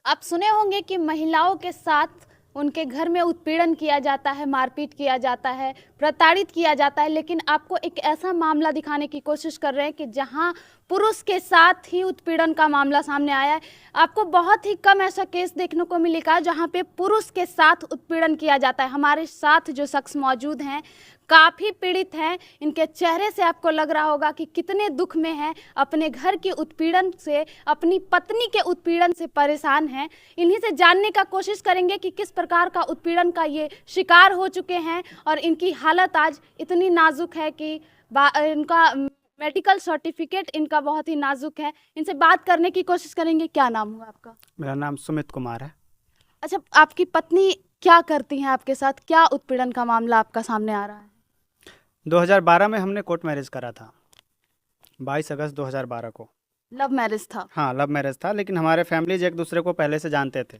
आप सुने होंगे कि महिलाओं के साथ उनके घर में उत्पीड़न किया जाता है, मारपीट किया जाता है, प्रताड़ित किया जाता है। लेकिन आपको एक ऐसा मामला दिखाने की कोशिश कर रहे हैं कि जहां पुरुष के साथ ही उत्पीड़न का मामला सामने आया है। आपको बहुत ही कम ऐसा केस देखने को मिलेगा जहां पे पुरुष के साथ उत्पीड़न किया जाता है। हमारे साथ जो शख्स मौजूद हैं काफ़ी पीड़ित हैं। इनके चेहरे से आपको लग रहा होगा कि कितने दुख में हैं, अपने घर के उत्पीड़न से, अपनी पत्नी के उत्पीड़न से परेशान हैं। इन्हीं से जानने का कोशिश करेंगे कि किस प्रकार का उत्पीड़न का ये शिकार हो चुके हैं और इनकी हालत आज इतनी नाजुक है कि इनका मेडिकल सर्टिफिकेट इनका बहुत ही नाजुक है। इनसे बात करने की कोशिश करेंगे। क्या नाम हुआ आपका? मेरा नाम सुमित कुमार है। अच्छा, आपकी पत्नी क्या करती हैं आपके साथ? क्या उत्पीड़न का मामला आपका सामने आ रहा है? 2012 में हमने कोर्ट मैरिज करा था, 22 अगस्त 2012 को। लव मैरिज था? हाँ, लव मैरिज था, लेकिन हमारे फैमिलीज एक दूसरे को पहले से जानते थे,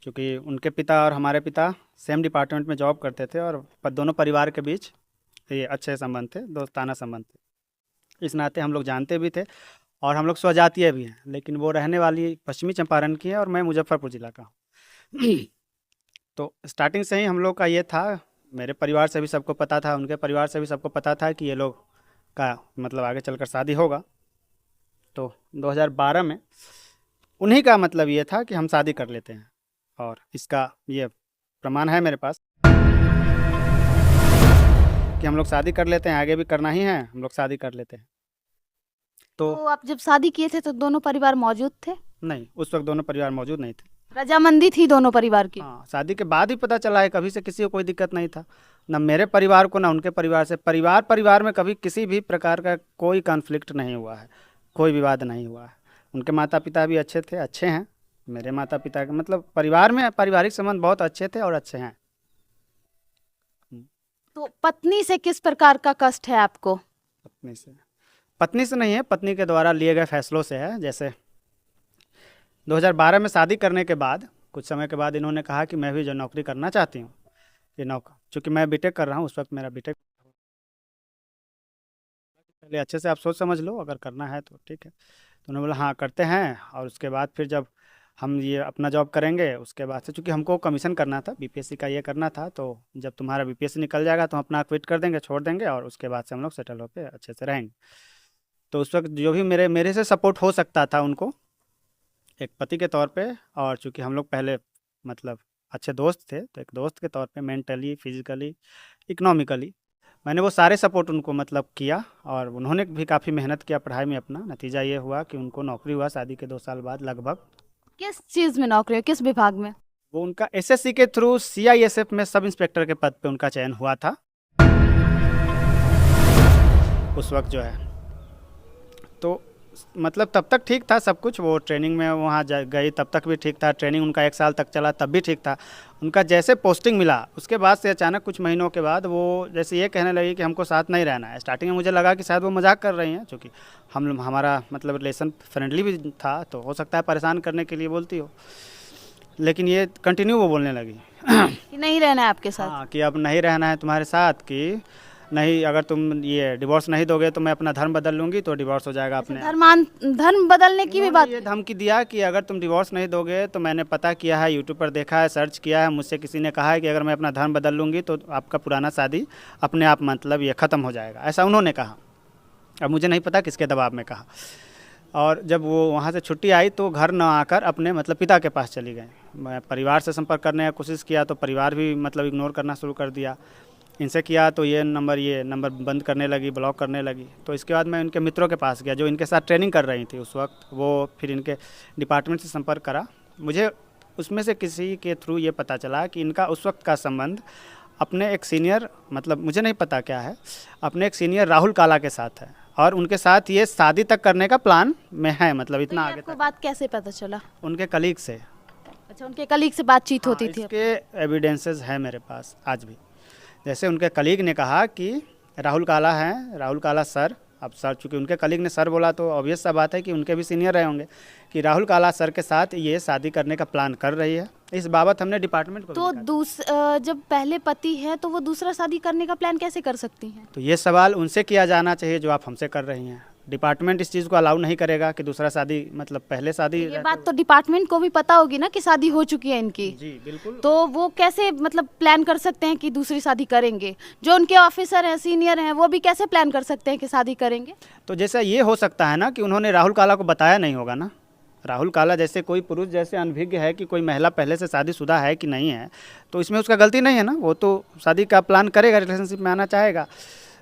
क्योंकि उनके पिता और हमारे पिता सेम डिपार्टमेंट में जॉब करते थे और दोनों परिवार के बीच ये अच्छे संबंध थे, दोस्ताना संबंध थे। इस नाते हम लोग जानते भी थे और हम लोग स्वजातीय भी हैं, लेकिन वो रहने वाली पश्चिमी चंपारण की है और मैं मुजफ्फरपुर ज़िला का हूँ। तो स्टार्टिंग से ही हम लोग का ये था, मेरे परिवार से भी सबको पता था, उनके परिवार से भी सबको पता था कि ये लोग का मतलब आगे चलकर शादी होगा। तो 2012 में उन्हीं का मतलब ये था कि हम शादी कर लेते हैं, और इसका ये प्रमाण है मेरे पास कि हम लोग शादी कर लेते हैं, आगे भी करना ही है, हम लोग शादी कर लेते हैं। तो आप जब शादी किए थे तो दोनों परिवार मौजूद थे? नहीं, उस वक्त दोनों परिवार मौजूद नहीं थे। रजामंदी थी दोनों परिवार की? हाँ, शादी के बाद ही पता चला है, कभी से किसी को कोई दिक्कत नहीं था, ना मेरे परिवार को ना उनके परिवार से। परिवार में कभी किसी भी प्रकार का कोई कॉन्फ्लिक्ट नहीं हुआ है, कोई विवाद नहीं हुआ है। उनके माता पिता भी अच्छे थे, अच्छे हैं। मेरे माता पिता के मतलब परिवार में पारिवारिक संबंध बहुत अच्छे थे और अच्छे हैं। तो पत्नी से किस प्रकार का कष्ट है आपको? पत्नी से नहीं है, पत्नी के द्वारा लिए गए फैसलों से है। जैसे 2012 में शादी करने के बाद कुछ समय के बाद इन्होंने कहा कि मैं भी जो नौकरी करना चाहती हूँ, ये नौकरी, चूँकि मैं बीटेक कर रहा हूँ, उस वक्त मेरा बीटेक, पहले अच्छे से आप सोच समझ लो, अगर करना है तो ठीक है। तो उन्होंने बोला हाँ करते हैं, और उसके बाद फिर जब हम ये अपना जॉब करेंगे उसके बाद से, चूँकि हमको कमीशन करना था, बीपीएससी का ये करना था, तो जब तुम्हारा बीपीएससी निकल जाएगा तो हम अपना क्विट कर देंगे, छोड़ देंगे, और उसके बाद से हम लोग सेटल होकर अच्छे से रहेंगे। तो उस वक्त जो भी मेरे से सपोर्ट हो सकता था उनको एक पति के तौर पे, और चूँकि हम लोग पहले मतलब अच्छे दोस्त थे, तो एक दोस्त के तौर पे मेंटली, फिजिकली, इकोनॉमिकली मैंने वो सारे सपोर्ट उनको मतलब किया, और उन्होंने भी काफ़ी मेहनत किया पढ़ाई में अपना। नतीजा ये हुआ कि उनको नौकरी हुआ शादी के 2 साल बाद लगभग। किस चीज में नौकरी है, किस विभाग में? वो उनका एसएससी के थ्रू सीआईएसएफ में सब इंस्पेक्टर के पद पे उनका चयन हुआ था उस वक्त जो है। तो मतलब तब तक ठीक था सब कुछ, वो ट्रेनिंग में वहाँ गई तब तक भी ठीक था, ट्रेनिंग उनका 1 साल तक चला तब भी ठीक था। उनका जैसे पोस्टिंग मिला उसके बाद से अचानक कुछ महीनों के बाद वो जैसे ये कहने लगी कि हमको साथ नहीं रहना है। स्टार्टिंग में मुझे लगा कि शायद वो मजाक कर रही हैं, क्योंकि हमारा मतलब रिलेशन फ्रेंडली भी था, तो हो सकता है परेशान करने के लिए बोलती हो, लेकिन ये कंटिन्यू वो बोलने लगी कि नहीं रहना है आपके साथ। हाँ, कि अब नहीं रहना है तुम्हारे साथ, कि नहीं, अगर तुम ये डिवोर्स नहीं दोगे तो मैं अपना धर्म बदल लूँगी, तो डिवोर्स हो जाएगा अपने। धर्म बदलने की भी बात? ये धमकी दिया कि अगर तुम डिवोर्स नहीं दोगे तो मैंने पता किया है, यूट्यूब पर देखा है, सर्च किया है, मुझसे किसी ने कहा है कि अगर मैं अपना धर्म बदल लूँगी तो आपका पुराना शादी अपने आप मतलब ये ख़त्म हो जाएगा, ऐसा उन्होंने कहा। अब मुझे नहीं पता किसके दबाव में कहा। और जब वो वहाँ से छुट्टी आई तो घर न आकर अपने मतलब पिता के पास चली गई। मैं परिवार से संपर्क करने की कोशिश किया तो परिवार भी मतलब इग्नोर करना शुरू कर दिया। इनसे किया तो ये नंबर बंद करने लगी, ब्लॉक करने लगी। तो इसके बाद मैं इनके मित्रों के पास गया जो इनके साथ ट्रेनिंग कर रही थी उस वक्त, वो फिर इनके डिपार्टमेंट से संपर्क करा। मुझे उसमें से किसी के थ्रू ये पता चला कि इनका उस वक्त का संबंध अपने एक सीनियर, मतलब मुझे नहीं पता क्या है, अपने एक सीनियर राहुल काला के साथ है, और उनके साथ ये शादी तक करने का प्लान में है। मतलब इतना आगे तक बात कैसे पता चला? उनके कलीग से। अच्छा, उनके कलीग से बातचीत होती थी? इसके एविडेंसेस है मेरे पास आज भी। जैसे उनके कलीग ने कहा कि राहुल काला हैं, राहुल काला सर, अब सर चूँकि उनके कलीग ने सर बोला तो ऑब्वियस सा बात है कि उनके भी सीनियर रहे होंगे, कि राहुल काला सर के साथ ये शादी करने का प्लान कर रही है। इस बाबत हमने डिपार्टमेंट को तो जब पहले पति है तो वो दूसरा शादी करने का प्लान कैसे कर सकती हैं? तो ये सवाल उनसे किया जाना चाहिए जो आप हमसे कर रही हैं। डिपार्टमेंट इस चीज़ को अलाउ नहीं करेगा कि दूसरा शादी, मतलब पहले शादी। ये बात तो डिपार्टमेंट को भी पता होगी ना कि शादी हो चुकी है इनकी। जी बिल्कुल। तो वो कैसे मतलब प्लान कर सकते हैं कि दूसरी शादी करेंगे? जो उनके ऑफिसर हैं, सीनियर हैं, वो भी कैसे प्लान कर सकते हैं कि शादी करेंगे? तो जैसा ये हो सकता है ना कि उन्होंने राहुल काला को बताया नहीं होगा ना। राहुल काला जैसे कोई पुरुष जैसे अनभिज्ञ है कि कोई महिला पहले से शादीशुदा है कि नहीं है, तो इसमें उसका गलती नहीं है ना। वो तो शादी का प्लान करेगा, रिलेशनशिप में आना चाहेगा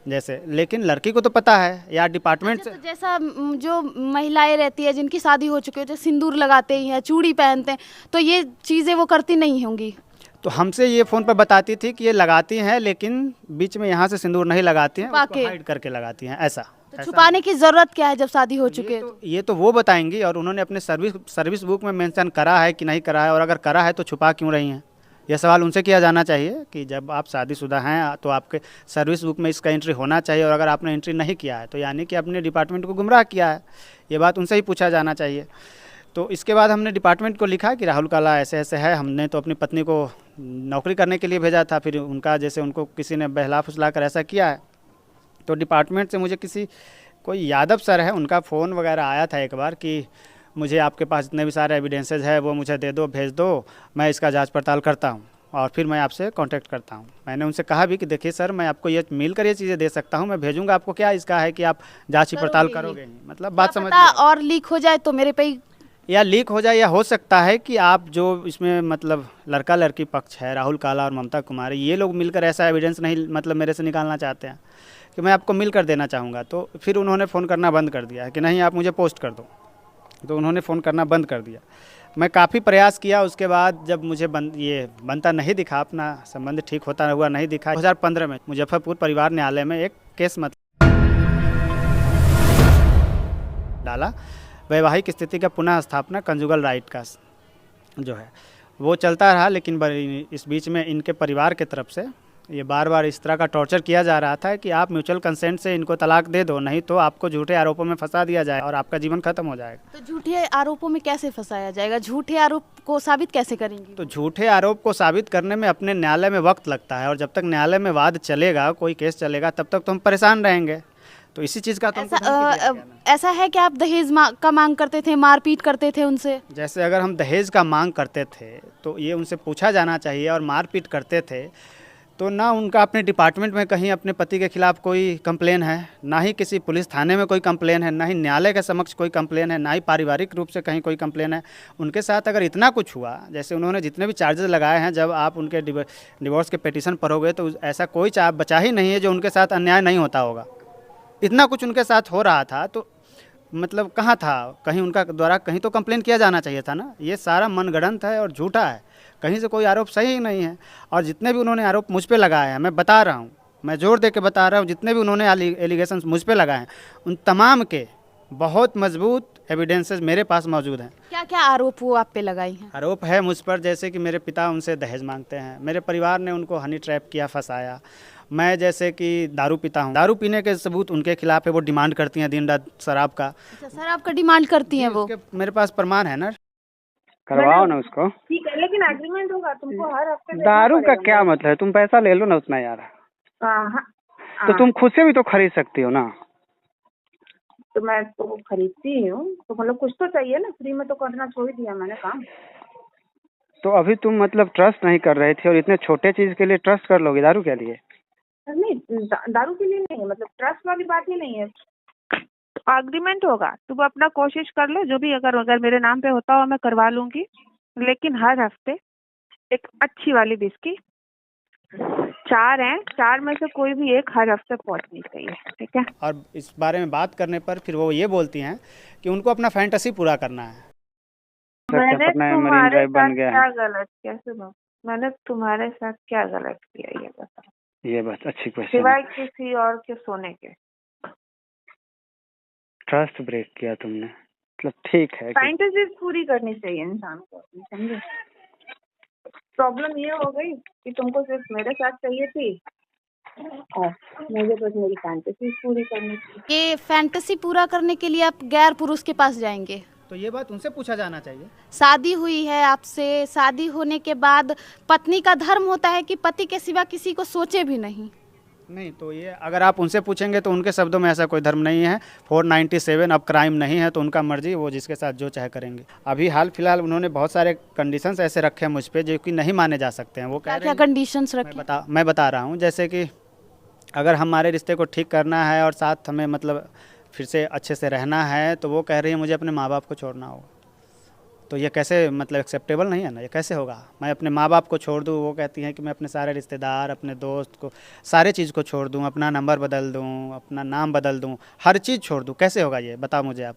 जैसे, लेकिन लड़की को तो पता है या डिपार्टमेंट से। तो जैसा जो महिलाएं रहती है जिनकी शादी हो चुकी है, जो सिंदूर लगाते ही हैं, चूड़ी पहनते हैं, तो ये चीज़ें वो करती नहीं होंगी। तो हमसे ये फ़ोन पर बताती थी कि ये लगाती हैं, लेकिन बीच में यहाँ से सिंदूर नहीं लगाती हैं, उसको हाइड करके लगाती हैं ऐसा। तो छुपाने की जरूरत क्या है जब शादी हो चुकी है? ये तो वो बताएंगी, और उन्होंने अपने सर्विस बुक में मेंशन करा है कि नहीं करा है, और अगर करा है तो छुपा क्यों रही हैं? यह सवाल उनसे किया जाना चाहिए कि जब आप शादीशुदा हैं तो आपके सर्विस बुक में इसका एंट्री होना चाहिए, और अगर आपने एंट्री नहीं किया है तो यानी कि अपने डिपार्टमेंट को गुमराह किया है। ये बात उनसे ही पूछा जाना चाहिए। तो इसके बाद हमने डिपार्टमेंट को लिखा कि राहुल काला ऐसे ऐसे है, हमने तो अपनी पत्नी को नौकरी करने के लिए भेजा था, फिर उनका जैसे उनको किसी ने बहला फुसला कर ऐसा किया है। तो डिपार्टमेंट से मुझे कोई यादव सर है, उनका फ़ोन वगैरह आया था एक बार कि मुझे आपके पास जितने भी सारे एविडेंसेस है वो मुझे दे दो, भेज दो, मैं इसका जांच पड़ताल करता हूँ और फिर मैं आपसे कांटेक्ट करता हूँ। मैंने उनसे कहा भी कि देखिए सर, मैं आपको ये मिलकर ये चीज़ें दे सकता हूँ, मैं भेजूँगा आपको, क्या इसका है कि आप जांच पड़ताल करोगे ही, मतलब बात समझ। और लीक हो जाए तो मेरे पे ही, या लीक हो जाए, या हो सकता है कि आप जो इसमें मतलब लड़का लड़की पक्ष है, राहुल काला और ममता कुमारी, ये लोग मिलकर ऐसा एविडेंस नहीं मतलब मेरे से निकालना चाहते हैं कि मैं आपको मिल कर देना चाहूँगा। तो फिर उन्होंने फ़ोन करना बंद कर दिया है कि नहीं आप मुझे पोस्ट कर दो, तो उन्होंने फ़ोन करना बंद कर दिया। मैं काफ़ी प्रयास किया, उसके बाद जब मुझे ये बनता नहीं दिखा, अपना संबंध ठीक होता हुआ नहीं दिखा, 2015 में मुजफ्फरपुर परिवार न्यायालय में एक केस डाला, वैवाहिक स्थिति का पुनः स्थापना कंजुगल राइट का जो है वो चलता रहा। लेकिन इस बीच में इनके परिवार के तरफ से ये बार बार इस तरह का टॉर्चर किया जा रहा था कि आप म्यूचुअल कंसेंट से इनको तलाक दे दो, नहीं तो आपको झूठे आरोपों में फंसा दिया जाए और आपका जीवन खत्म हो जाएगा। तो झूठे आरोपों में कैसे फंसाया जाएगा? झूठे आरोप को साबित कैसे करेंगी? तो झूठे आरोप को साबित करने में अपने न्यायालय में वक्त लगता है, और जब तक न्यायालय में वाद चलेगा, कोई केस चलेगा, तब तक तो हम परेशान रहेंगे। तो इसी चीज़ का तो ऐसा है कि आप दहेज का मांग करते थे, मारपीट करते थे उनसे? जैसे अगर हम दहेज का मांग करते थे तो ये उनसे पूछा जाना चाहिए, और मारपीट करते थे तो ना उनका अपने डिपार्टमेंट में कहीं अपने पति के खिलाफ कोई कंप्लेन है, ना ही किसी पुलिस थाने में कोई कंप्लेन है, ना ही न्यायालय के समक्ष कोई कंप्लेन है, ना ही पारिवारिक रूप से कहीं कोई कंप्लेन है। उनके साथ अगर इतना कुछ हुआ, जैसे उन्होंने जितने भी चार्जेस लगाए हैं, जब आप उनके डिवोर्स के पिटीशन पढ़ोगे तो ऐसा कोई बचा ही नहीं है जो उनके साथ अन्याय नहीं होता होगा। इतना कुछ उनके साथ हो रहा था तो मतलब कहाँ था, कहीं उनका द्वारा कहीं तो कंप्लेन किया जाना चाहिए था ना। ये सारा मनगढ़ंत है और झूठा है, कहीं से कोई आरोप सही ही नहीं है। और जितने भी उन्होंने आरोप मुझ पे लगाए हैं, मैं बता रहा हूँ, मैं जोर दे के बता रहा हूँ, जितने भी उन्होंने एलिगेशंस मुझ पे लगाए हैं, उन तमाम के बहुत मजबूत एविडेंसेस मेरे पास मौजूद हैं। क्या क्या आरोप वो आप पे लगाई हैं? आरोप है मुझ पर जैसे कि मेरे पिता उनसे दहेज मांगते हैं, मेरे परिवार ने उनको हनी ट्रैप किया, फंसाया। मैं जैसे कि दारू पीता हूँ, दारू पीने के सबूत उनके खिलाफ है, वो डिमांड करती हैं दिन रात शराब का। अच्छा, शराब का डिमांड करती हैं वो? मेरे पास प्रमाण है ना, करवाओ ना उसको। ठीक है, लेकिन एग्रीमेंट होगा, तुमको हर हफ्ते दारू का क्या मतलब है, तुम पैसा ले लो ना उतना यार। तो तुम खुद से भी तो खरीद सकती हो ना। तो मैं तो खरीदती हूँ, तो मतलब कुछ तो चाहिए ना, फ्री में तो करना छोड़ दिया मैंने काम। तो अभी तुम मतलब ट्रस्ट नहीं कर रही थी, और इतने छोटे चीज के लिए ट्रस्ट कर लोगी दारू के लिए? नहीं, दारू के लिए नहीं, मतलब ट्रस्ट वाली बात ही नहीं है। एग्रीमेंट होगा, तुम अपना कोशिश कर लो, जो भी अगर मेरे नाम पे होता हो मैं करवा लूंगी, लेकिन हर हफ्ते एक अच्छी वाली बिस्की, 4 हैं, 4 में से कोई भी एक हर हफ्ते पहुंचनी चाहिए, ठीक है? और इस बारे में बात करने पर फिर वो ये बोलती हैं कि उनको अपना फैंटेसी पूरा करना है। मैंने तुम्हारे साथ क्या गलत किया? सुनो, मैंने तुम्हारे साथ क्या गलत किया ये बताओ? ये बस अच्छी क्वेश्चन, सिवाय किसी और के सोने के। ट्रस्ट ब्रेक किया तुमने, मतलब ठीक है। फैंटेसीज पूरी करनी चाहिए इंसान को, समझे? प्रॉब्लम ये हो गई कि तुमको सिर्फ मेरे साथ चाहिए थी और मुझे बस मेरी फैंटेसीज पूरी करनी थी। ये फैंटेसी पूरा करने के लिए आप गैर पुरुष के पास जाएंगे? तो ये बात उनसे पूछा जाना चाहिए। शादी हुई है आपसे, शादी होने के बाद पत्नी का धर्म होता है कि पति के सिवा किसी को सोचे भी नहीं। नहीं, तो ये अगर आप उनसे पूछेंगे तो उनके शब्दों में ऐसा कोई धर्म नहीं है। 497 अब क्राइम नहीं है, तो उनका मर्जी, वो जिसके साथ जो चाहे करेंगे। अभी हाल फिलहाल उन्होंने बहुत सारे कंडीशंस ऐसे रखे हैं मुझ पे जो कि नहीं माने जा सकते हैं। वो कह क्या रहे क्या हैं, कंडीशंस रखे? मैं बता रहा हूँ, जैसे कि अगर हमारे रिश्ते को ठीक करना है और साथ हमें मतलब फिर से अच्छे से रहना है, तो वो कह रही है मुझे अपने माँ बाप को छोड़ना होगा। तो ये कैसे मतलब एक्सेप्टेबल नहीं है ना, ये कैसे होगा? मैं अपने माँ बाप को छोड़ दूँ, वो कहती हैं कि मैं अपने सारे रिश्तेदार, अपने दोस्त को, सारे चीज़ को छोड़ दूँ, अपना नंबर बदल दूँ, अपना नाम बदल दूँ, हर चीज़ छोड़ दूँ, कैसे होगा ये? बताओ मुझे आप।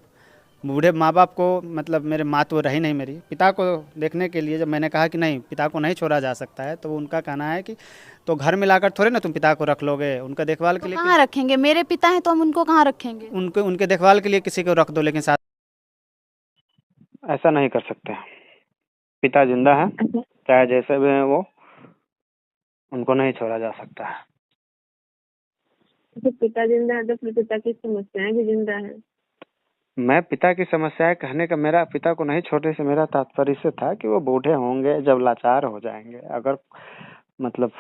बूढ़े माँ बाप को, मतलब मेरे माँ तो रही नहीं मेरी, पिता को देखने के लिए जब मैंने कहा कि नहीं, पिता को नहीं छोड़ा जा सकता है, तो वो उनका कहना है कि तो घर में लाकर थोड़े ना तुम पिता को रख लोगे, उनका देखभाल के लिए कहाँ रखेंगे? मेरे पिता हैं तो हम उनको कहाँ रखेंगे? उनके देखभाल के लिए किसी को रख दो, लेकिन साथ ऐसा नहीं कर सकते। पिता जिंदा है, चाहे जैसे भी हैं वो, उनको नहीं छोड़ा जा सकता है। तो पिता जिंदा है तो फिर पिता की समस्याएं भी जिंदा है। मैं पिता की समस्याएं कहने का, मेरा पिता को नहीं छोड़ने से मेरा तात्पर्य से था कि वो बूढ़े होंगे, जब लाचार हो जाएंगे, अगर मतलब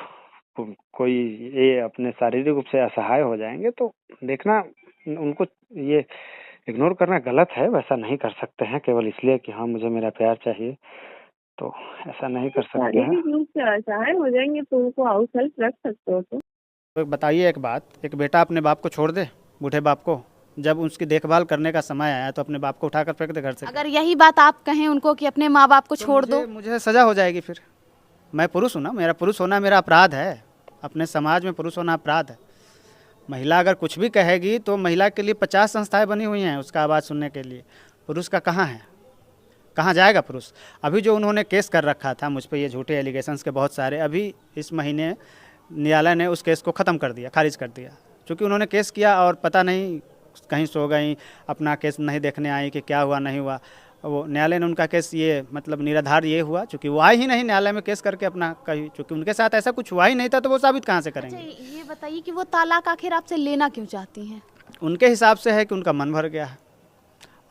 कोई ये अपने शारीरिक रूप से असहाय हो जाएंगे, तो देखना उनको ये इग्नोर करना गलत है। वैसा नहीं कर सकते हैं केवल इसलिए कि हाँ मुझे मेरा प्यार चाहिए, तो ऐसा नहीं कर सकते हैं। शारीरिक रूप से असहाय हो जाएंगे तो उनको हाउस हेल्प रख सकते हो। तो बताइए एक बात, एक बेटा अपने बाप को छोड़ दे, बूढ़े बाप को, जब उसकी देखभाल करने का समय आया तो अपने बाप को उठाकर फेंक दे घर से? अगर यही बात आप कहें उनको कि अपने माँ बाप को तो छोड़ दो, मुझे सजा हो जाएगी। फिर मैं पुरुष हूँ ना, मेरा पुरुष होना मेरा अपराध है, अपने समाज में पुरुष होना अपराध है। महिला अगर कुछ भी कहेगी तो महिला के लिए 50 संस्थाएं बनी हुई हैं उसका आवाज़ सुनने के लिए। पुरुष का कहाँ है? कहाँ जाएगा पुरुष? अभी जो उन्होंने केस कर रखा था मुझ पे, ये झूठे एलिगेशंस के बहुत सारे, अभी इस महीने न्यायालय ने उस केस को ख़त्म कर दिया, खारिज कर दिया। क्योंकि उन्होंने केस किया और पता नहीं कहीं सो गई, अपना केस नहीं देखने आई कि क्या हुआ नहीं हुआ। वो न्यायालय ने उनका केस ये मतलब निराधार ये हुआ, चूँकि वो आए ही नहीं न्यायालय में केस करके अपना कहीं, चूँकि उनके साथ ऐसा कुछ हुआ ही नहीं था, तो वो साबित कहाँ से करेंगे? अच्छा ये बताइए कि वो तालाक आखिर आपसे लेना क्यों चाहती हैं? उनके हिसाब से है कि उनका मन भर गया है,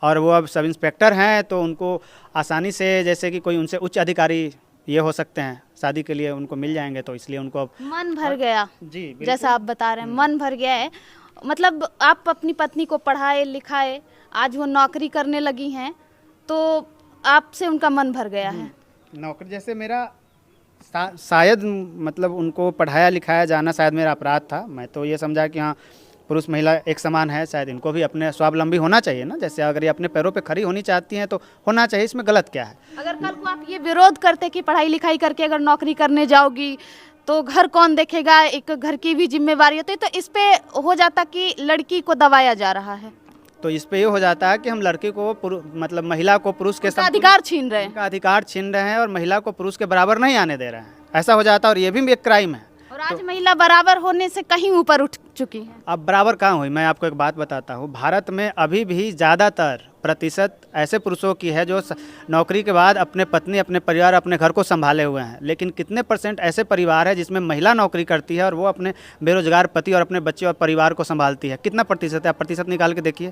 और वो अब सब इंस्पेक्टर हैं, तो उनको आसानी से, जैसे कि कोई उनसे उच्च अधिकारी ये हो सकते हैं, शादी के लिए उनको मिल जाएंगे, तो इसलिए उनको अब मन भर गया। जी बिल्कुल। जैसा आप बता रहे हैं मन भर गया है, मतलब आप अपनी पत्नी को पढ़ाए लिखाए, आज वो नौकरी करने लगी हैं, तो आपसे उनका मन भर गया है। नौकरी जैसे मेरा शायद मतलब उनको पढ़ाया लिखाया जाना शायद मेरा अपराध था। मैं तो ये समझा कि हाँ पुरुष महिला एक समान है, शायद इनको भी अपने स्वावलंबी होना चाहिए ना, जैसे अगर ये अपने पैरों पे खड़ी होनी चाहती हैं तो होना चाहिए, इसमें गलत क्या है? अगर कल को आप ये विरोध करते कि पढ़ाई लिखाई करके अगर नौकरी करने जाओगी तो घर कौन देखेगा, एक घर की भी जिम्मेवारी होती है, तो इस पे हो जाता कि लड़की को दबाया जा रहा है, तो इस पे ये हो जाता है कि हम लड़की को मतलब महिला को पुरुष के उसका अधिकार छीन रहे हैं। उनका अधिकार छीन रहे हैं और महिला को पुरुष के बराबर नहीं आने दे रहे हैं, ऐसा हो जाता है, और ये भी एक क्राइम है। और आज महिला बराबर होने से कहीं ऊपर उठ चुकी है। अब बराबर कहाँ हुई? मैं आपको एक बात बताता हूँ, भारत में अभी भी ज़्यादातर प्रतिशत ऐसे पुरुषों की है जो नौकरी के बाद अपने पत्नी, अपने परिवार, अपने घर को संभाले हुए हैं, लेकिन कितने % ऐसे परिवार है जिसमें महिला नौकरी करती है और वो अपने बेरोजगार पति और अपने बच्चे और परिवार को संभालती है? कितना प्रतिशत है? आप प्रतिशत निकाल के देखिए।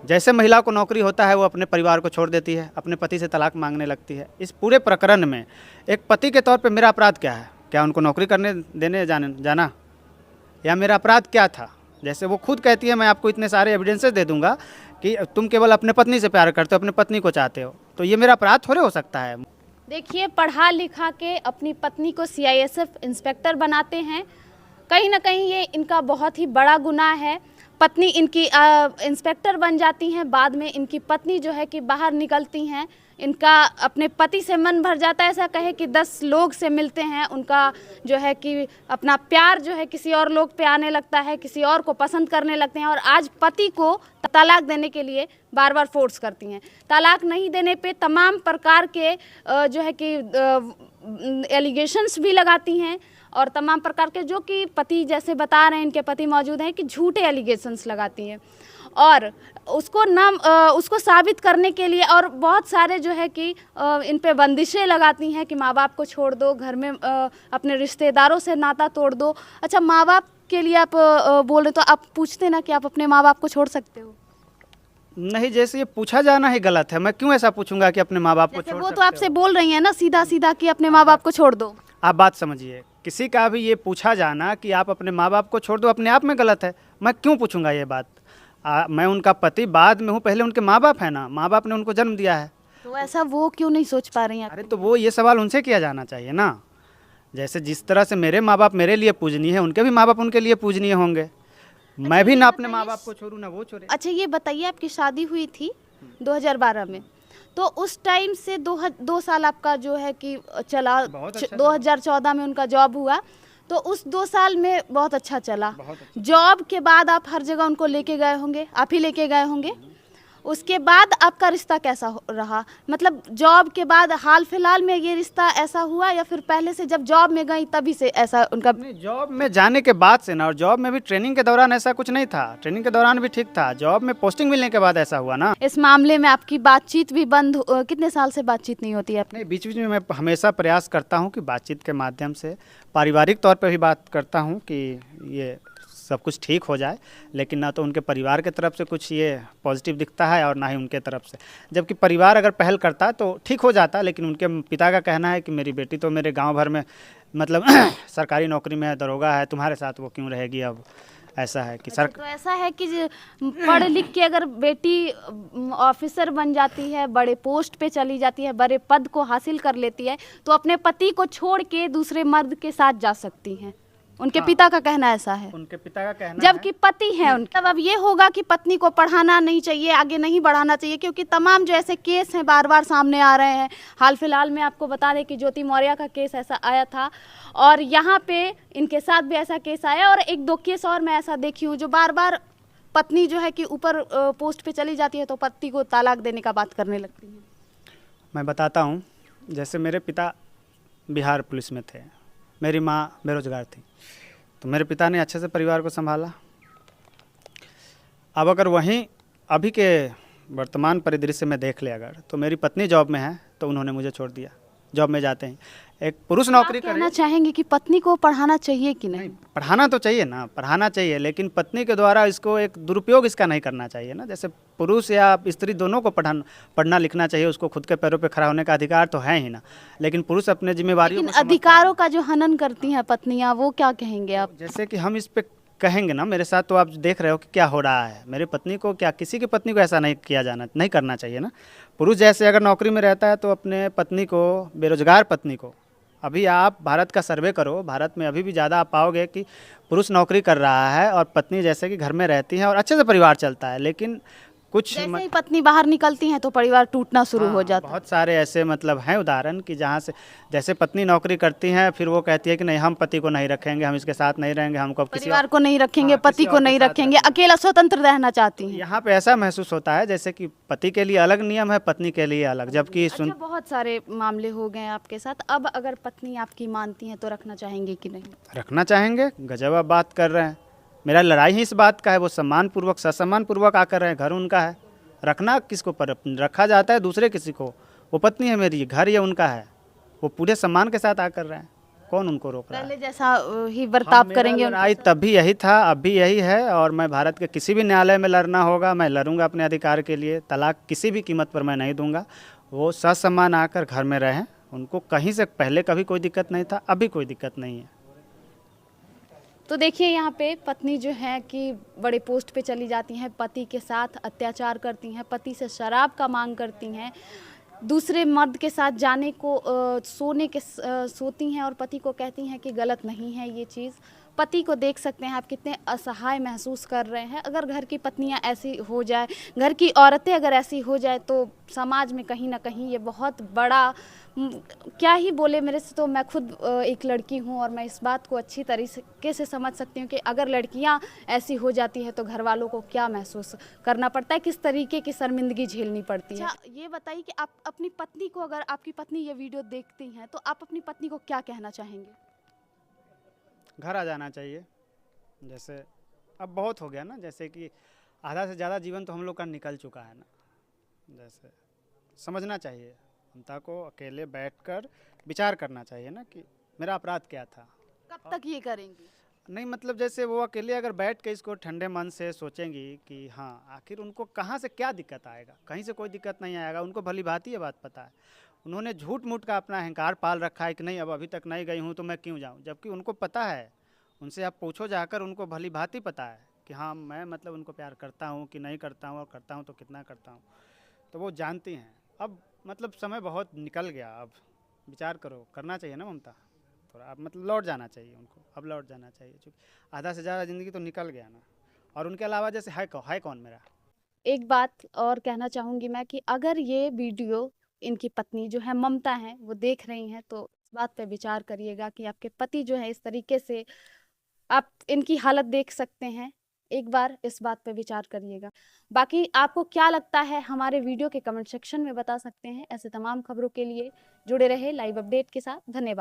जैसे महिला को नौकरी होता है वो अपने परिवार को छोड़ देती है, अपने पति से तलाक मांगने लगती है। इस पूरे प्रकरण में एक पति के तौर पे मेरा अपराध क्या है? क्या उनको नौकरी करने देने जाना, या मेरा अपराध क्या था? जैसे वो खुद कहती है, मैं आपको इतने सारे एविडेंसेस दे दूंगा कि तुम केवल अपने पत्नी से प्यार करते हो, अपनी पत्नी को चाहते हो, तो ये मेरा अपराध थोड़े हो सकता है। देखिए, पढ़ा लिखा के अपनी पत्नी को CISF इंस्पेक्टर बनाते हैं, कहीं ना कहीं ये इनका बहुत ही बड़ा गुनाह है। पत्नी इनकी इंस्पेक्टर बन जाती हैं, बाद में इनकी पत्नी जो है कि बाहर निकलती हैं, इनका अपने पति से मन भर जाता है, ऐसा कहे कि 10 लोग से मिलते हैं, उनका जो है कि अपना प्यार जो है किसी और लोग पे आने लगता है, किसी और को पसंद करने लगते हैं, और आज पति को तलाक देने के लिए बार बार फोर्स करती हैं। तलाक नहीं देने पे तमाम प्रकार के जो है कि एलिगेशंस भी लगाती हैं, और तमाम प्रकार के, जो कि पति जैसे बता रहे हैं इनके पति मौजूद हैं, कि झूठे एलिगेशंस लगाती हैं, और उसको साबित करने के लिए और बहुत सारे जो है कि इन पे बंदिशें लगाती हैं कि माँ बाप को छोड़ दो, घर में अपने रिश्तेदारों से नाता तोड़ दो। अच्छा, माँ बाप के लिए आप बोल रहे तो आप पूछते ना कि आप अपने माँ बाप को छोड़ सकते हो? नहीं, जैसे ये पूछा जाना ही गलत है। मैं क्यों ऐसा पूछूंगा कि अपने माँ बाप को छोड़ वो सकते तो आपसे बोल रही है ना सीधा सीधा कि अपने माँ बाप को छोड़ दो। आप बात समझिए, किसी का भी ये पूछा जाना कि आप अपने माँ बाप को छोड़ दो अपने आप में गलत है। मैं क्यों पूछूंगा ये बात? मैं उनका पति बाद में हूँ, पहले उनके माँ बाप है ना, माँ बाप ने उनको जन्म दिया है। तो ऐसा वो क्यों नहीं सोच पा रही हैं? अरे तो वो ये सवाल उनसे किया जाना चाहिए ना। जैसे जिस तरह से मेरे माँ बाप मेरे लिए पूजनीय है, उनके भी माँ बाप उनके लिए पूजनीय होंगे। मैं भी ये ना अपने बताइए माँ बाप को छोड़ूं ना वो छोड़े। अच्छा ये बताइए, आपकी शादी हुई थी 2012 में, तो उस टाइम से 2 साल आपका जो है कि चला। बहुत अच्छा 2014 में उनका जॉब हुआ, तो उस 2 साल में बहुत अच्छा चला। बहुत अच्छा। जॉब के बाद आप हर जगह उनको लेके गए होंगे, आप ही लेके गए होंगे। उसके बाद आपका रिश्ता कैसा रहा? मतलब जॉब के बाद हाल फिलहाल में ये रिश्ता ऐसा हुआ, या फिर पहले से जब जॉब में गई तभी से ऐसा उनका? नहीं, जॉब में जाने के बाद से ना, और जॉब में भी ट्रेनिंग के दौरान ऐसा कुछ नहीं था। ट्रेनिंग के दौरान भी ठीक था, जॉब में पोस्टिंग मिलने के बाद ऐसा हुआ ना। इस मामले में आपकी बातचीत भी बंद कितने साल से बातचीत नहीं होती है आपकी? नहीं, बीच बीच में मैं हमेशा प्रयास करता हूँ कि बातचीत के माध्यम से पारिवारिक तौर पे भी बात करता हूँ कि ये सब कुछ ठीक हो जाए, लेकिन ना तो उनके परिवार की तरफ से कुछ ये पॉजिटिव दिखता है और ना ही उनके तरफ से। जबकि परिवार अगर पहल करता तो ठीक हो जाता, लेकिन उनके पिता का कहना है कि मेरी बेटी तो मेरे गांव भर में मतलब सरकारी नौकरी में है, दरोगा है, तुम्हारे साथ वो क्यों रहेगी? अब ऐसा है कि तो ऐसा है कि पढ़ लिख के अगर बेटी ऑफिसर बन जाती है, बड़े पोस्ट पे चली जाती है, बड़े पद को हासिल कर लेती है, तो अपने पति को छोड़ के दूसरे मर्द के साथ जा सकती हैं। उनके पिता का कहना ऐसा है। उनके पिता का कहना जबकि पति है उनके। तब अब ये होगा कि पत्नी को पढ़ाना नहीं चाहिए, आगे नहीं बढ़ाना चाहिए, क्योंकि तमाम जो ऐसे केस हैं बार बार सामने आ रहे हैं। हाल फिलहाल में आपको बता दें कि ज्योति मौर्य का केस ऐसा आया था, और यहाँ पे इनके साथ भी ऐसा केस आया, और 1-2 केस और मैं ऐसा देखी हूँ जो बार बार पत्नी जो है कि ऊपर पोस्ट पे चली जाती है तो पति को तलाक देने का बात करने लगती है। मैं बताता हूँ। जैसे मेरे पिता बिहार पुलिस में थे, मेरी माँ बेरोजगार थी, तो मेरे पिता ने अच्छे से परिवार को संभाला। अब अगर वहीं अभी के वर्तमान परिदृश्य में देख ले अगर, तो मेरी पत्नी जॉब में है तो उन्होंने मुझे छोड़ दिया। जॉब में जाते हैं, एक पुरुष नौकरी करे। कहना चाहेंगे कि पत्नी को पढ़ाना चाहिए कि नहीं? पढ़ाना तो चाहिए ना, पढ़ाना चाहिए, लेकिन पत्नी के द्वारा इसको एक दुरुपयोग इसका नहीं करना चाहिए ना। जैसे पुरुष या स्त्री दोनों को पढ़ना लिखना चाहिए, उसको खुद के पैरों पे खड़ा होने का अधिकार तो है ही ना। लेकिन पुरुष अपने जिम्मेवारियों लेकिन अधिकारों का जो हनन करती हैं पत्नियां, वो क्या कहेंगे आप? जैसे कि हम इस पे कहेंगे ना, मेरे साथ तो आप देख रहे हो कि क्या हो रहा है। मेरे पत्नी को क्या, किसी की पत्नी को ऐसा नहीं करना चाहिए ना। पुरुष जैसे अगर नौकरी में रहता है तो अपने पत्नी को, बेरोजगार पत्नी को, अभी आप भारत का सर्वे करो, भारत में अभी भी ज़्यादा आप पाओगे कि पुरुष नौकरी कर रहा है और पत्नी जैसे कि घर में रहती है और अच्छे से परिवार चलता है। लेकिन कुछ जैसे ही पत्नी बाहर निकलती हैं तो परिवार टूटना शुरू हो जाता है। बहुत सारे ऐसे मतलब हैं उदाहरण कि जहाँ से जैसे पत्नी नौकरी करती हैं, फिर वो कहती है कि नहीं हम पति को नहीं रखेंगे, हम इसके साथ नहीं रहेंगे, हमको किसी परिवार को नहीं रखेंगे, हाँ, पति किसी को और के नहीं साथ रखेंगे, अकेला स्वतंत्र रहना चाहती हैं। यहाँ पे ऐसा महसूस होता है जैसे कि पति के लिए अलग नियम है, पत्नी के लिए अलग, जबकि अच्छा, बहुत सारे मामले हो गए आपके साथ। अब अगर पत्नी आपकी मानती हैं तो रखना चाहेंगे कि नहीं? रखना चाहेंगे। गजब आप बात कर रहे हैं। मेरा लड़ाई ही इस बात का है, वो सम्मानपूर्वक ससम्मानपूर्वक आकर रहे, घर उनका है। रखना किसको पर रखा जाता है? दूसरे किसी को। वो पत्नी है मेरी, घर ये उनका है, वो पूरे सम्मान के साथ आकर रहे हैं, कौन उनको रोक रहा है? पहले जैसा ही बर्ताव करेंगे। लड़ाई तब भी यही था, अब भी यही है, और मैं भारत के किसी भी न्यायालय में लड़ना होगा, मैं लड़ूंगा अपने अधिकार के लिए। तलाक किसी भी कीमत पर मैं नहीं दूंगा। वो ससम्मान आकर घर में रहें, उनको कहीं से पहले कभी कोई दिक्कत नहीं था, अभी कोई दिक्कत नहीं है। तो देखिए यहाँ पे पत्नी जो है कि बड़े पोस्ट पे चली जाती हैं, पति के साथ अत्याचार करती हैं, पति से शराब का मांग करती हैं, दूसरे मर्द के साथ जाने को सोती हैं, और पति को कहती हैं कि गलत नहीं है ये चीज़। पति को देख सकते हैं आप कितने असहाय महसूस कर रहे हैं। अगर घर की पत्नियां ऐसी हो जाए, घर की औरतें अगर ऐसी हो जाए, तो समाज में कहीं ना कहीं ये बहुत बड़ा, क्या ही बोले, मेरे से तो, मैं खुद एक लड़की हूँ और मैं इस बात को अच्छी तरीके से समझ सकती हूँ कि अगर लड़कियां ऐसी हो जाती है तो घर वालों को क्या महसूस करना पड़ता है, किस तरीके की शर्मिंदगी झेलनी पड़ती है। अच्छा, ये बताइए कि आप अपनी पत्नी को, अगर आपकी पत्नी ये वीडियो देखती हैं तो आप अपनी पत्नी को क्या कहना चाहेंगे? घर आ जाना चाहिए। जैसे अब बहुत हो गया ना, जैसे कि आधा से ज़्यादा जीवन तो हम लोग का निकल चुका है ना। जैसे समझना चाहिए, जनता को अकेले बैठकर विचार करना चाहिए ना कि मेरा अपराध क्या था। कब तक ये करेंगी? नहीं मतलब जैसे वो अकेले अगर बैठ के इसको ठंडे मन से सोचेंगी कि हाँ आखिर उनको कहाँ से क्या दिक्कत आएगा, कहीं से कोई दिक्कत नहीं आएगा, उनको भली भांति ये बात पता है। उन्होंने झूठ मूठ का अपना अहंकार पाल रखा है कि नहीं, अब अभी तक नहीं गई हूँ तो मैं क्यों जाऊँ, जबकि उनको पता है, उनसे आप पूछो जाकर, उनको भली भांति पता है कि हाँ मैं मतलब उनको प्यार करता हूँ कि नहीं करता हूँ, और करता हूँ तो कितना करता हूँ, तो वो जानती हैं। अब मतलब समय बहुत निकल गया, अब विचार करो, करना चाहिए ना ममता, थोड़ा अब मतलब लौट जाना चाहिए उनको, अब लौट जाना चाहिए, क्योंकि आधा से ज़्यादा ज़िंदगी तो निकल गया ना। और उनके अलावा जैसे है कौन मेरा। एक बात और कहना चाहूँगी मैं कि अगर ये वीडियो इनकी पत्नी जो है ममता हैं वो देख रही हैं तो इस बात पे विचार करिएगा कि आपके पति जो है इस तरीके से, आप इनकी हालत देख सकते हैं, एक बार इस बात पे विचार करिएगा। बाकी आपको क्या लगता है हमारे वीडियो के कमेंट सेक्शन में बता सकते हैं। ऐसे तमाम खबरों के लिए जुड़े रहे लाइव अपडेट के साथ। धन्यवाद।